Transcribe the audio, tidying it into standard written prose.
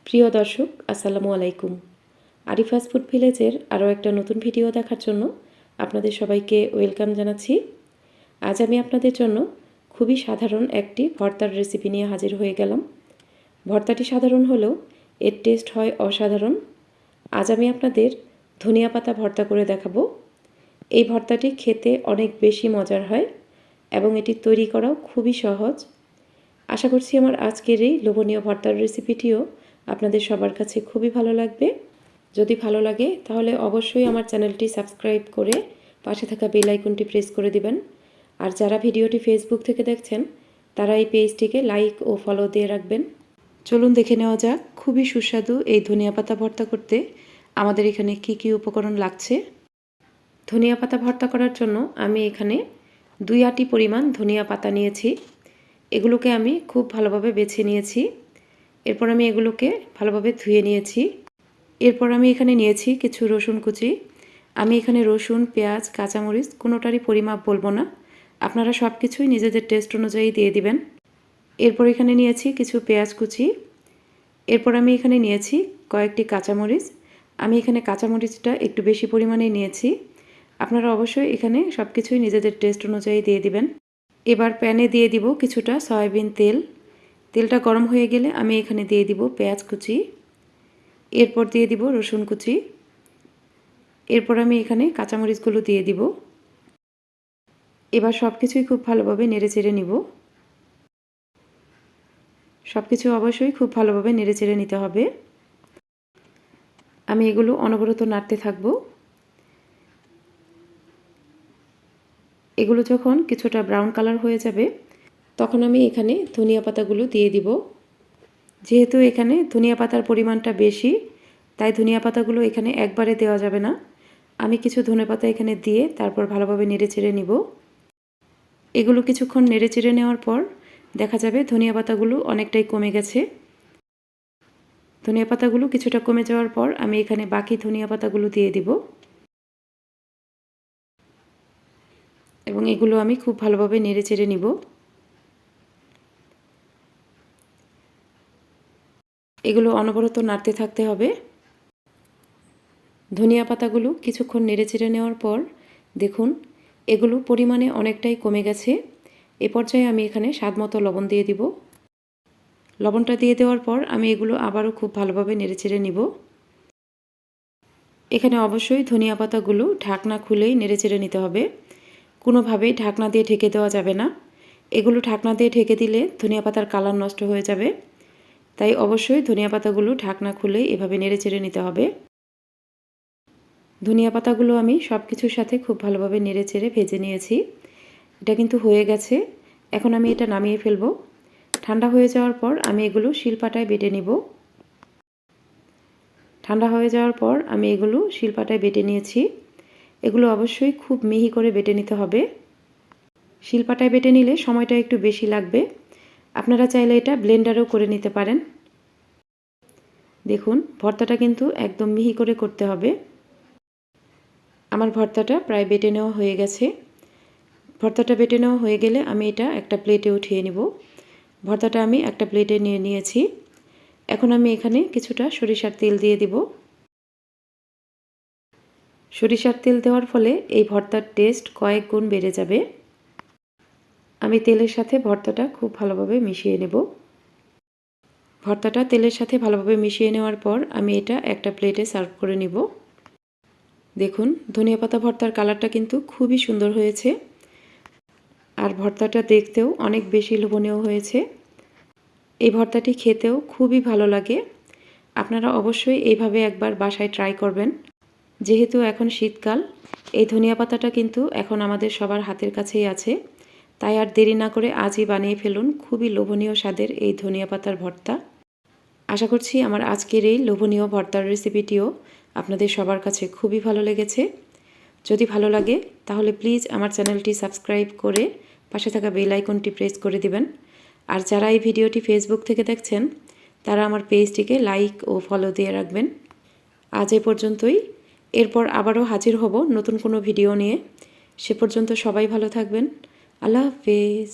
প্রিয় দর্শক আসসালামু আলাইকুম। আরিফাস ফুড ভিলেজের আরও একটা নতুন ভিডিও দেখার জন্য আপনাদের সবাইকে ওয়েলকাম জানাচ্ছি। আজ আমি আপনাদের জন্য খুবই সাধারণ একটি ভর্তার রেসিপি নিয়ে হাজির হয়ে গেলাম। ভর্তাটি সাধারণ হলেও এর টেস্ট হয় অসাধারণ। আজ আমি আপনাদের ধনিয়া পাতা ভর্তা করে দেখাবো। এই ভর্তাটি খেতে অনেক বেশি মজার হয় এবং এটি তৈরি করাও খুবই সহজ। আশা করছি আমার আজকের এই লোভনীয় ভর্তার রেসিপিটিও আপনাদের সবার কাছে খুবই ভালো লাগবে। যদি ভালো লাগে তাহলে অবশ্যই আমার চ্যানেলটি সাবস্ক্রাইব করে পাশে থাকা বেল আইকনটি প্রেস করে দিবেন। আর যারা ভিডিওটি ফেসবুক থেকে দেখছেন তারা এই পেজটিকে লাইক ও ফলো দিয়ে রাখবেন। চলুন দেখে নেওয়া যাক খুবই সুস্বাদু এই ধনিয়া পাতা ভর্তা করতে আমাদের এখানে কি কি উপকরণ লাগছে। ধনিয়া পাতা ভর্তা করার জন্য আমি এখানে 2 আটি পরিমাণ ধনিয়া পাতা নিয়েছি। এগুলোকে আমি খুব ভালোভাবে বেছে নিয়েছি। এরপর আমি এগুলোকে ভালোভাবে ধুয়ে নিয়েছি। এরপর আমি এখানে নিয়েছি কিছু রসুন কুচি। আমি এখানে রসুন, পেঁয়াজ, কাঁচামরিচ কোনোটারই পরিমাপ বলবো না, আপনারা সব কিছুই নিজেদের টেস্ট অনুযায়ী দিয়ে দিবেন। এরপর এখানে নিয়েছি কিছু পেঁয়াজ কুচি। এরপর আমি এখানে নিয়েছি কয়েকটি কাঁচামরিচ। আমি এখানে কাঁচামরিচটা একটু বেশি পরিমাণে নিয়েছি। আপনারা অবশ্যই এখানে সব কিছুই নিজেদের টেস্ট অনুযায়ী দিয়ে দিবেন। এবার প্যানে দিয়ে দিব কিছুটা সয়াবিন তেল। তেলটা গরম হয়ে গেলে আমি এখানে দিয়ে দিব পেঁয়াজ কুচি। এরপর দিয়ে দিব রসুন কুচি। এরপর আমি এখানে কাঁচামরিচগুলো দিয়ে দিব। এবার সব কিছুই খুব ভালোভাবে নেড়েচেড়ে নিব। সব কিছু অবশ্যই খুব ভালোভাবে নেড়েচেড়ে নিতে হবে। আমি এগুলো অনবরত নাড়তে থাকব। এগুলো যখন কিছুটা ব্রাউন কালার হয়ে যাবে তখন আমি এখানে ধনিয়া পাতাগুলো দিয়ে দিব। যেহেতু এখানে ধনিয়া পাতার পরিমাণটা বেশি তাই ধনিয়া পাতাগুলো এখানে একবারে দেওয়া যাবে না। আমি কিছু ধনেপাতা এখানে দিয়ে তারপর ভালোভাবে নেড়েচেড়ে নিব। এগুলো কিছুক্ষণ নেড়েচেড়ে নেওয়ার পর দেখা যাবে ধনিয়া পাতাগুলো অনেকটাই কমে গেছে। ধনিয়া পাতাগুলো কিছুটা কমে যাওয়ার পর আমি এখানে বাকি ধনিয়া পাতাগুলো দিয়ে দিব এবং এগুলো আমি খুব ভালোভাবে নেড়েচেড়ে নিব। এগুলো অনবরত নাড়তে থাকতে হবে। ধনিয়া পাতাগুলো কিছুক্ষণ নেড়েচেড়ে নেওয়ার পর দেখুন এগুলো পরিমাণে অনেকটাই কমে গেছে। এ পর্যায়ে আমি এখানে স্বাদমতো লবণ দিয়ে দিব। লবণটা দিয়ে দেওয়ার পর আমি এগুলো আবারও খুব ভালোভাবে নেড়েচেড়ে নিব। এখানে অবশ্যই ধনিয়া পাতাগুলো ঢাকনা খুলেই নেড়েচেড়ে নিতে হবে। কোনোভাবেই ঢাকনা দিয়ে ঢেকে দেওয়া যাবে না। এগুলো ঢাকনা দিয়ে ঢেকে দিলে ধনিয়া পাতার কালার নষ্ট হয়ে যাবে। তাই অবশ্যই ধনিয়া পাতাগুলো ঢাকনা খুলেই এভাবে নেড়েচেড়ে নিতে হবে। ধনিয়া পাতাগুলো আমি সব কিছুর সাথে খুব ভালোভাবে নেড়েচেড়ে ভেজে নিয়েছি। এটা কিন্তু হয়ে গেছে। এখন আমি এটা নামিয়ে ফেলব। ঠান্ডা হয়ে যাওয়ার পর আমি এগুলো শিলপাটায় বেটে নিব। ঠান্ডা হয়ে যাওয়ার পর আমি এগুলো শিলপাটায় বেটে নিয়েছি। এগুলো অবশ্যই খুব মিহি করে বেটে নিতে হবে। শিলপাটায় বেটে নিলে সময়টা একটু বেশি লাগবে। আপনারা চাইলে এটা ব্লেন্ডারেও করে নিতে পারেন। দেখুন ভর্তাটা কিন্তু একদম মিহি করে করতে হবে। আমার ভর্তাটা প্রায় বেটে নেওয়া হয়ে গেছে। ভর্তাটা বেটে নেওয়া হয়ে গেলে আমি এটা একটা প্লেটে উঠিয়ে নিব। ভর্তাটা আমি একটা প্লেটে নিয়ে নিয়েছি। এখন আমি এখানে কিছুটা সরিষার তেল দিয়ে দিব। সরিষার তেল দেওয়ার ফলে এই ভর্তার টেস্ট কয়েক গুণ বেড়ে যাবে। আমি তেলের সাথে ভর্তাটা খুব ভালোভাবে মিশিয়ে নেব। ভর্তাটা তেলের সাথে ভালোভাবে মিশিয়ে নেওয়ার পর আমি এটা একটা প্লেটে সার্ভ করে নিব। দেখুন ধনিয়া পাতা ভর্তার কালারটা কিন্তু খুবই সুন্দর হয়েছে আর ভর্তাটা দেখতেও অনেক বেশি লোভনীয় হয়েছে। এই ভর্তাটি খেতেও খুবই ভালো লাগে। আপনারা অবশ্যই এইভাবে একবার বাসায় ট্রাই করবেন। যেহেতু এখন শীতকাল এই ধনিয়া পাতাটা কিন্তু এখন আমাদের সবার হাতের কাছেই আছে। তাই আর দেরি না করে আজই বানিয়ে ফেলুন খুবই লোভনীয় স্বাদের এই ধনিয়া পাতার ভর্তা। আশা করছি আমার আজকের এই লোভনীয় ভর্তার রেসিপিটিও আপনাদের সবার কাছে খুবই ভালো লেগেছে। যদি ভালো লাগে তাহলে প্লিজ আমার চ্যানেলটি সাবস্ক্রাইব করে পাশে থাকা বেল আইকনটি প্রেস করে দিবেন। আর যারা এই ভিডিওটি ফেসবুক থেকে দেখছেন তারা আমার পেজটিকে লাইক ও ফলো দিয়ে রাখবেন। আজ এ পর্যন্তই। এরপর আবারও হাজির হব নতুন কোনো ভিডিও নিয়ে। সে পর্যন্ত সবাই ভালো থাকবেন। আল্লাহ হাফেজ।